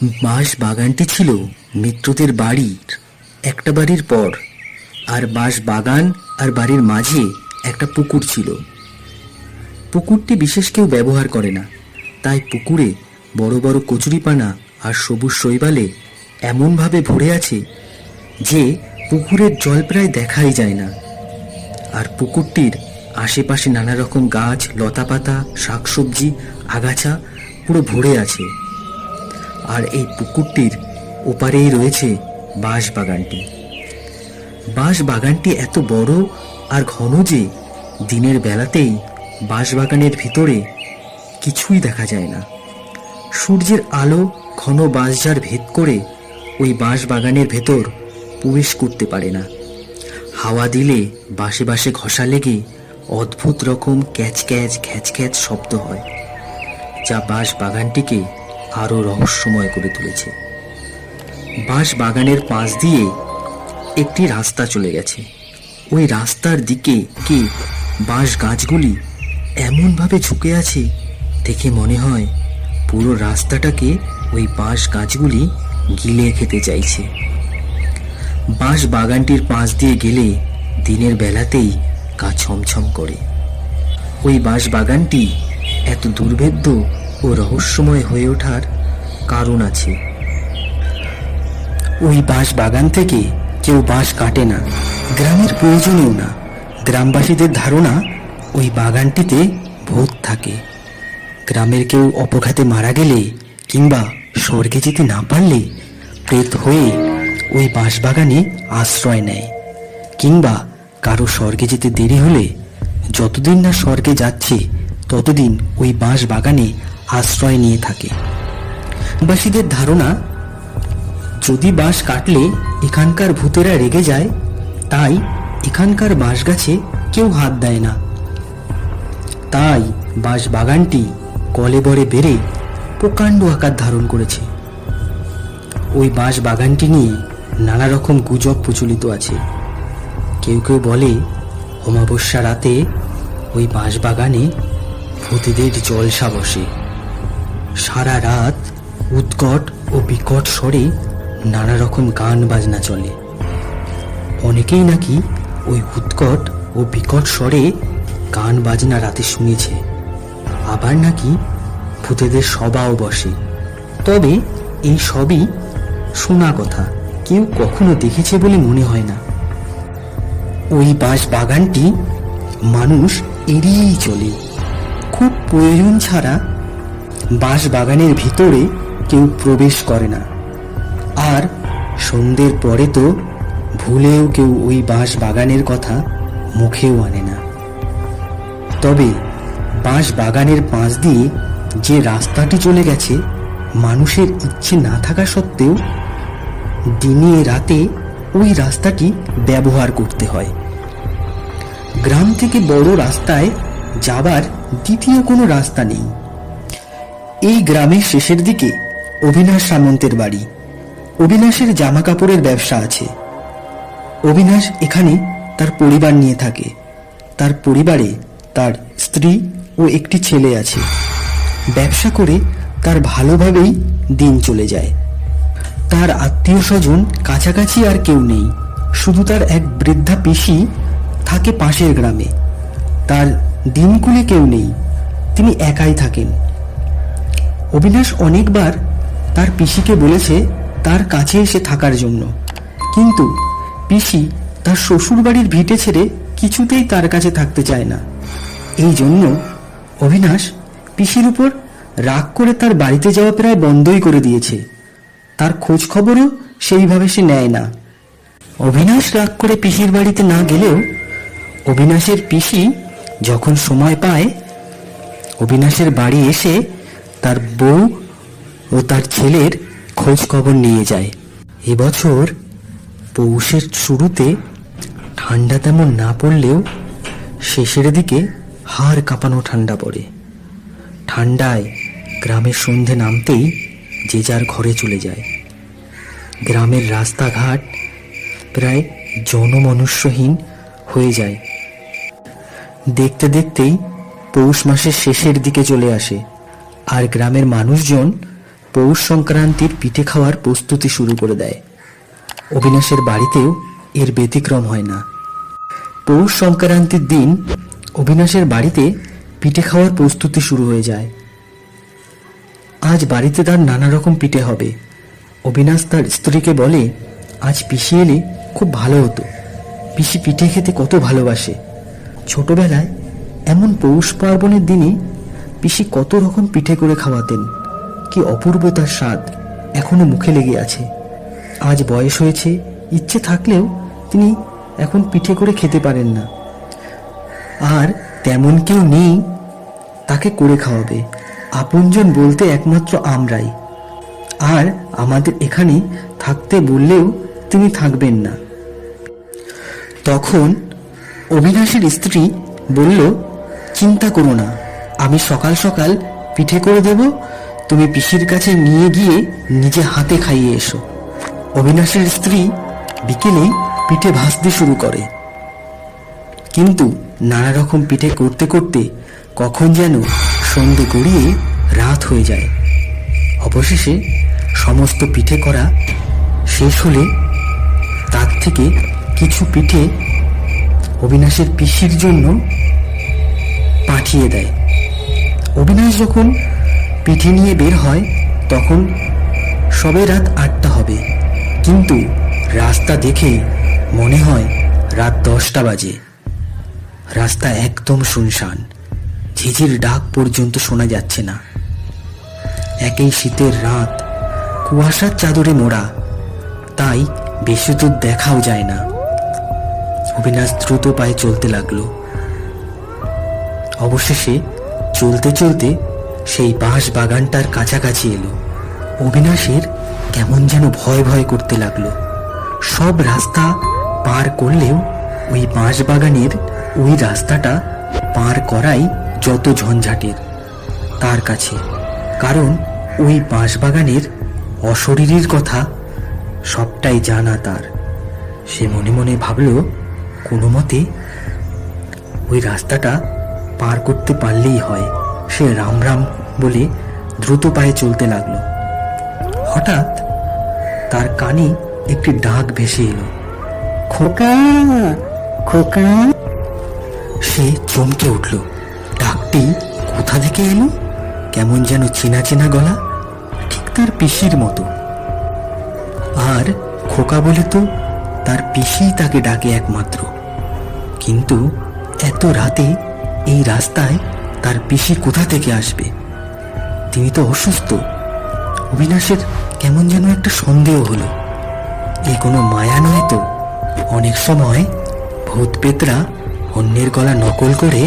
বাঁশ বাগানটি ছিল মিত্রদের বাড়ির একটা বাড়ির পর, আর বাঁশ বাগান আর বাড়ির মাঝে একটা পুকুর ছিল। পুকুরটি বিশেষ কেউ ব্যবহার করে না, তাই পুকুরে বড় বড় কচুরিপানা আর সবুজ শৈবালে এমনভাবে ভরে আছে যে পুকুরের জল প্রায় দেখাই যায় না। আর পুকুরটির আশেপাশে নানা রকম গাছ, লতাপাতা, শাকসবজি, আগাছা পুরো ভরে আছে। আর এই পুকুরটির ওপারেই রয়েছে বাঁশ বাগানটি। বাঁশ বাগানটি এত বড় আর ঘন যে দিনের বেলাতেই বাঁশ বাগানের ভিতরে কিছুই দেখা যায় না। সূর্যের আলো ঘন বাঁশঝাড় ভেদ করে ওই বাঁশ বাগানের ভেতর প্রবেশ করতে পারে না। হাওয়া দিলে বাঁশে বাঁশে ঘষা লেগে অদ্ভুত রকম ক্যাচ ক্যাচ খ্যাচ খ্যাচ শব্দ হয়, যা বাঁশ বাগানটিকে আরো রহস্যময় করে তুলেছে। বাঁশ বাগানের পাশ দিয়ে একটি রাস্তা চলে গেছে। ওই রাস্তার দিকে কি বাঁশ গাছগুলি এমনভাবে ঝুঁকে আছে, দেখে মনে হয় পুরো রাস্তাটাকে ওই বাঁশ গাছগুলি গিলে খেতে চাইছে। বাঁশ বাগানটির পাশ দিয়ে গেলে দিনের বেলাতেই গা ছমছম করে। ওই বাঁশ বাগানটি এত দুর্ভেদ্য ও রহস্যময় হয়ে ওঠার কারণ আছে। ওই বাঁশ বাগান থেকে কেউ বাঁশ কাটে না, গ্রামের প্রয়োজনেও না। গ্রামবাসীদের ধারণা ওই বাগানটিতে ভূত থাকে। গ্রামের কেউ অপঘাতে মারা গেলে কিংবা স্বর্গে যেতে না পারলে প্রেত হয়ে ওই বাঁশ বাগানে আশ্রয় নেয়, কিংবা কারো স্বর্গে যেতে দেরি হলে যতদিন না স্বর্গে যাচ্ছে ততদিন ওই বাঁশ বাগানে আশ্রয় নিয়ে থাকে। গ্রামবাসীদের ধারণা যদি বাঁশ কাটলে এখানকার ভূতেরা রেগে যায়, তাই এখানকার বাঁশ গাছে কেউ হাত দেয় না। তাই বাঁশ বাগানটি কলেবরে বেড়ে প্রকাণ্ড আকার ধারণ করেছে। ওই বাঁশ বাগানটি নিয়ে নানা রকম গুজব প্রচলিত আছে। কেউ কেউ বলে অমাবস্যা রাতে ওই বাঁশ বাগানে ভূতেদের জলসা বসে। সারা রাত উৎকট ও বিকট স্বরে নানা রকম গান বাজনা চলে। অনেকেই নাকি ওই উৎকট ও বিকট স্বরে গান বাজনা রাতে শুনেছে। আবার নাকি ভূতেদের সভাও বসে। তবে এই সবই শোনা কথা, কেউ কখনো দেখেছে বলে মনে হয় না। ওই বাঁশ বাগানটি মানুষ এড়িয়েই চলে। খুব প্রয়োজন ছাড়া বাঁশ বাগানের ভিতরে কেউ প্রবেশ করে না। আর সন্ধ্যের পরে তো ভুলেও কেউ ওই বাঁশ বাগানের কথা মুখেও আনে না। তবে বাঁশ বাগানের পাশ দিয়ে যে রাস্তাটি চলে গেছে, মানুষের ইচ্ছে না থাকা সত্ত্বেও দিনে রাতে ওই রাস্তাটি ব্যবহার করতে হয়। গ্রাম থেকে বড় রাস্তায় যাবার দ্বিতীয় কোনো রাস্তা নেই। এই গ্রামের শেষের দিকে অবিনাশ সামন্তের বাড়ি। অবিনাশের জামা কাপড়ের ব্যবসা আছে। অবিনাশ এখানে তার পরিবার নিয়ে থাকে। তার পরিবারে তার স্ত্রী ও একটি ছেলে আছে। ব্যবসা করে তার ভালোভাবেই দিন চলে যায়। তার আত্মীয় স্বজন কাছাকাছি আর কেউ নেই, শুধু তার এক বৃদ্ধা পিসি থাকে পাশের গ্রামে। তার দিনকুলে কেউ নেই, তিনি একাই থাকেন। অবিনাশ অনেকবার তার পিসিকে বলেছে তার কাছে এসে থাকার জন্য, কিন্তু পিসি তার শ্বশুর বাড়ির ভিটে ছেড়ে কিছুতেই তার কাছে থাকতে চায় না। এই জন্য অবিনাশ পিসির উপর রাগ করে তার বাড়িতে যাওয়া প্রায় বন্ধই করে দিয়েছে। তার খোঁজ খবরও সেইভাবে সে নেয় না। অবিনাশ রাগ করে পিসির বাড়িতে না গেলেও অবিনাশের পিসি যখন সময় পায় অবিনাশের বাড়ি এসে তার বউ ও তার ছেলের খোঁজ খবর নিয়ে যায়। এবছর পৌষের শুরুতে ঠান্ডা তেমন না পড়লেও শেষের দিকে হাড় কাঁপানো ঠান্ডা পড়ে। ঠান্ডায় গ্রামের সন্ধে নামতেই যে যার ঘরে চলে যায়। গ্রামের রাস্তাঘাট প্রায় জনমনুষ্যহীন হয়ে যায়। দেখতে দেখতেই পৌষ মাসের শেষের দিকে চলে আসে, আর গ্রামের মানুষজন পৌষ সংক্রান্তির পিঠে খাওয়ার প্রস্তুতি শুরু করে দেয়। অবিনাশের বাড়িতেও এর ব্যতিক্রম হয় না। পৌষ সংক্রান্তির দিন অবিনাশের বাড়িতে পিঠে খাওয়ার প্রস্তুতি শুরু হয়ে যায়। আজ বাড়িতে তার নানা রকম পিঠে হবে। অবিনাশ তার স্ত্রীকে বলে, আজ পিসি এলে খুব ভালো হতো। পিসি পিঠে খেতে কত ভালোবাসে। ছোটবেলায় এমন পৌষ পার্বণের দিনে পিসি কত রকম পিঠে করে খাওয়াতেন। কি অপূর্ব তার স্বাদ এখনো মুখে লেগে আছে। আজ বয়স হয়েছে, ইচ্ছে থাকলেও তিনি এখন পিঠে করে খেতে পারেন না। আর তেমন কেউ নেই তাকে করে খাওয়াবে। আপনজন বলতে একমাত্র আমরাই। আর আমাদের এখানে থাকতে বললেও তিনি থাকবেন না। তখন অবিনাশের স্ত্রী বলল, চিন্তা করো না, আমি সকাল সকাল পিঠে করে দেব, তুমি পিসির কাছে নিয়ে গিয়ে নিজে হাতে খাইয়ে এসো। অবিনাশের স্ত্রী বিকেলেই পিঠে ভাজতে শুরু করে। কিন্তু নানা রকম পিঠে করতে করতে কখন যেন সন্ধে গড়িয়ে রাত হয়ে যায়। অবশেষে সমস্ত পিঠে করা শেষ হলে তার থেকে কিছু পিঠে অবিনাশের পিসির জন্য পাঠিয়ে দেয়। অবিনাশ যখন পিঠে নিয়ে বের হয় তখন সবে রাত 8টা হবে, কিন্তু রাস্তা দেখে মনে হয় রাত 10টা বাজে। রাস্তা একদম শুনশান, ঝিঝির ডাক পর্যন্ত শোনা যাচ্ছে না। একই শীতের রাত, কুয়াশার চাদরে মোড়া, তাই বেশি দূর দেখাও যায় না। অবিনাশ দ্রুত পায়ে চলতে লাগলো। অবশেষে চলতে চলতে সেই বাঁশ বাগানটার কাছাকাছি এলো। অবিনাশের কেমন যেন ভয় ভয় করতে লাগলো। সব রাস্তা পার করলেও ওই বাঁশ বাগানের ওই রাস্তাটা পার করাই যত ঝঞ্ঝাটের তার কাছে। কারণ ওই বাঁশ বাগানের অশরীরীর কথা সবটাই জানা তার। সে মনে মনে ভাবল, কোনো মতে ওই রাস্তাটা পার করতে পারলেই হয়। সে রাম রাম বলে দ্রুত পায়ে চলতে লাগলো। হঠাৎ তার কানে একটি ডাক ভেসে এলো, খোকা খোকা। সে চমকে উঠল। ডাকটি কোথা থেকে এলো? কেমন যেন চেনা চেনা গলা, ঠিক তার পিসির মতো। আর খোকা বলে তো তার পিসিই তাকে ডাকে একমাত্র। কিন্তু এত রাতে এই রাস্তায় তার পিসি কোথা থেকে আসবে? তিনি তো অসুস্থ। অবিনাশের কেমন যেন একটা সন্দেহ হলো, এই কোনো মায়া নয় তো? অনেক সময় ভূত পেতরা অন্যের গলা নকল করে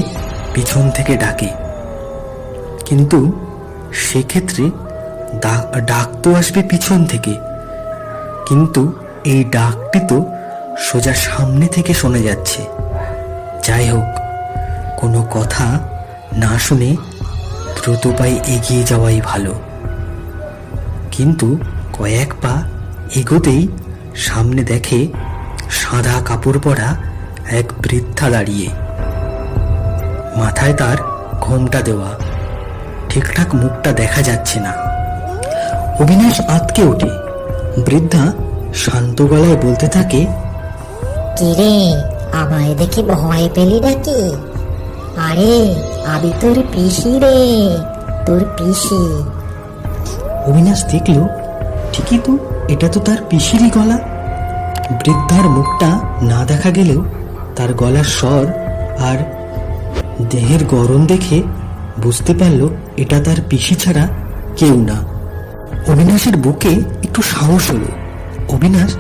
পিছন থেকে ডাকে, কিন্তু সেক্ষেত্রে ডাক তো আসবে পিছন থেকে, কিন্তু এই ডাকটি তো সোজা সামনে থেকে শোনা যাচ্ছে। যাই হোক, কোনো কথা না শুনে দ্রুত পায়ে এগিয়ে যাওয়াই ভালো। কিন্তু কয়েক পা এগোতেই সামনে দেখে সাদা কাপড় পরা এক বৃদ্ধা দাঁড়িয়ে। মাথায় তার ঘোমটা দেওয়া, ঠিকঠাক মুখটা দেখা যাচ্ছে না। অবিনাশ আঁতকে ওঠে। বৃদ্ধা শান্ত গলায় বলতে থাকে, কিরে, আমায় দেখি ভয় পেলি নাকি? আরে আমি তোর পিসি রে, তোর পিসি। অবিনাশ দেখল, ঠিকই তো, এটা তো তার পিসিরই গলা। বৃদ্ধার মুখটা না দেখা গেলেও তার গলার স্বর আর দেহের গরম দেখে বুঝতে পারল এটা তার পিসি ছাড়া কেউ না। অবিনাশের বুকে একটু সাহস হলো। অবিনাশ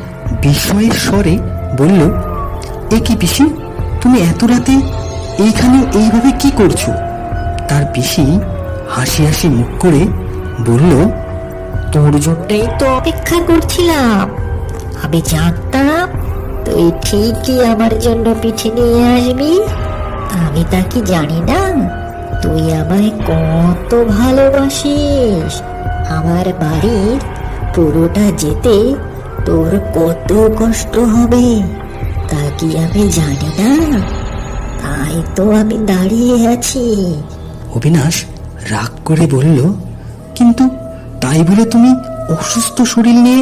বিস্ময়ের স্বরে বলল, এ কি পিসি, তুমি এত রাতে এইখানে এইভাবে কি করছো? তার পিসি হাসি হাসি মুখ করে বলল, তোর জন্যই তো অপেক্ষা করছিলাম। আমি জানতাম তুই ঠিকই আমার জন্য পিঠে নিয়ে আসবি। আমি তা কি জানি না তুই আমায় কত ভালোবাসিস। আমার বাড়ির পুরোটা যেতে তোর কত কষ্ট হবে তা কি আমি জানি না? তাই তো আমি দাঁড়িয়ে আছি। অবিনাশ রাগ করে বলল, কিন্তু তাই বলে তুমি অসুস্থ শরীর নিয়ে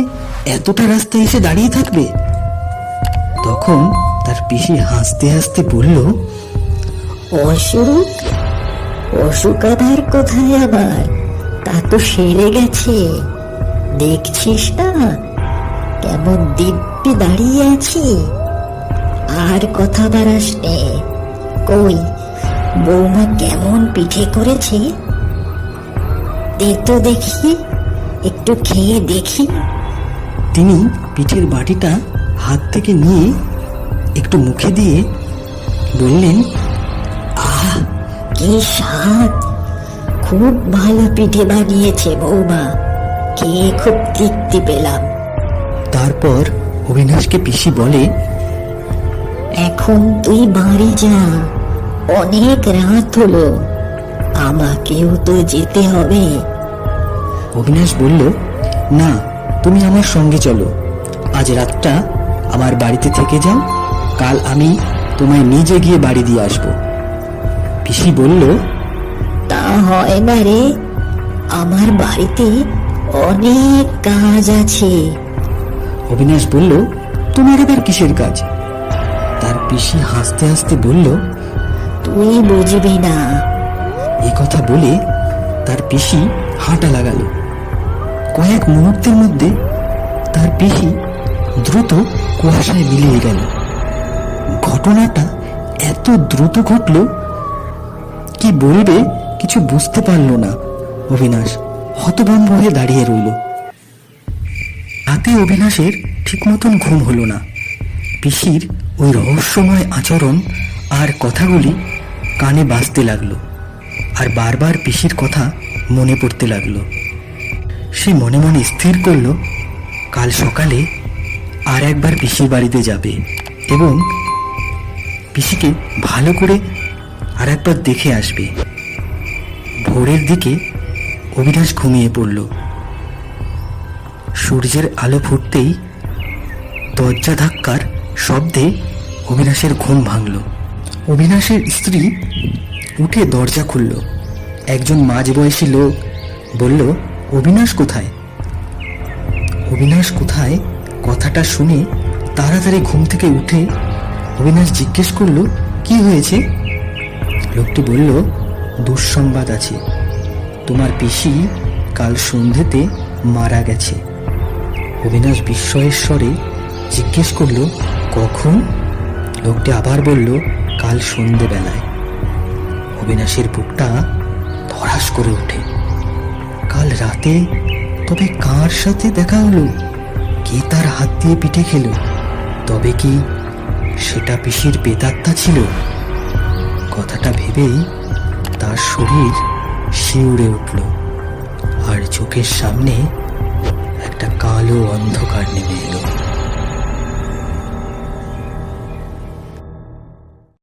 এতটা রাস্তায় এসে দাঁড়িয়ে থাকবে? তখন তার পিসি হাসতে হাসতে বলল, অসুখ অসুখ আবার কোথায় আবার, তা তো সেরে গেছে। দেখছিস না কেমন দিব্যি দাঁড়িয়ে আছি, আর কথা বাড়াস নে। কই বৌমা কেমন পিঠে করেছে, দে তো দেখি, একটু খেয়ে দেখি। তিনি পিঠের বাটিটা হাত থেকে নিয়ে একটু মুখে দিয়ে বললেন, আহ কি স্বাদ, খুব ভালো পিঠে বানিয়েছে বৌমা, খেয়ে খুব তৃপ্তি পেলাম। তারপর অবিনাশকে পিসি বলে, এখন তুই বাড়ি যা, অনেক রাত হলো, আমাকেও তো যেতে হবে। অবিনাশ বলল, না, তুমি আমার সঙ্গে চলো, আজ রাতটা আমার বাড়িতে থেকে যাও, কাল আমি তোমায় নিজে গিয়ে বাড়ি দিয়ে আসবো। পিসি বলল, তা হয় না রে, আমার বাড়িতে অনেক কাজ আছে। অবিনাশ বলল, তোমার এবার কিসের কাজ? তার পিসি হাসতে হাসতে বলল, তুই বুঝবি না। এই কথা বলে তার পিসি হাঁটা লাগালো। কয়েক মুহূর্তের মধ্যে তার পিসি দ্রুত কুয়াশায় মিলিয়ে গেল। ঘটনাটা এত দ্রুত ঘটল, কি বলবে কিছু বুঝতে পারল না অবিনাশ। হতভম্ব হয়ে দাঁড়িয়ে রইল। রাতে অবিনাশের ঠিক মতন ঘুম হলো না। পিসির ওই রহস্যময় আচরণ আর কথাগুলি কানে বাজতে লাগলো, আর বারবার পিসির কথা মনে পড়তে লাগলো। সে মনে মনে স্থির করলো, কাল সকালে আর একবার পিসির বাড়িতে যাবে এবং পিসিকে ভালো করে আর একবার দেখে আসবে। ভোরের দিকে অবিনাশ ঘুমিয়ে পড়ল। সূর্যের আলো ফুটতেই দরজা ধাক্কার শব্দে অবিনাশের ঘুম ভাঙল। অবিনাশের স্ত্রী উঠে দরজা খুলল। একজন মাঝবয়সী লোক বলল, অবিনাশ কোথায়? অবিনাশ কোথায় কথাটা শুনে তাড়াতাড়ি ঘুম থেকে উঠে অবিনাশ জিজ্ঞেস করলো, কি হয়েছে? লোকটি বলল, দুঃসংবাদ আছে, তোমার পিসি কাল সন্ধেতে মারা গেছে। অবিনাশ বিস্ময়ের স্বরে জিজ্ঞেস করলো, কখন? লোকটি আবার বলল, কাল সন্ধেবেলায়। অবিনাশের বুকটা ধড়াস করে ওঠে। কাল রাতে তবে কার সাথে দেখা হলো? কে তার হাত দিয়ে পিঠে খেলো? তবে কি সেটা পিসির প্রেতাত্মা ছিল? কথাটা ভেবেই তার শরীর শিউরে উঠল, আর চোখের সামনে একটা কালো অন্ধকার নেমে এলো।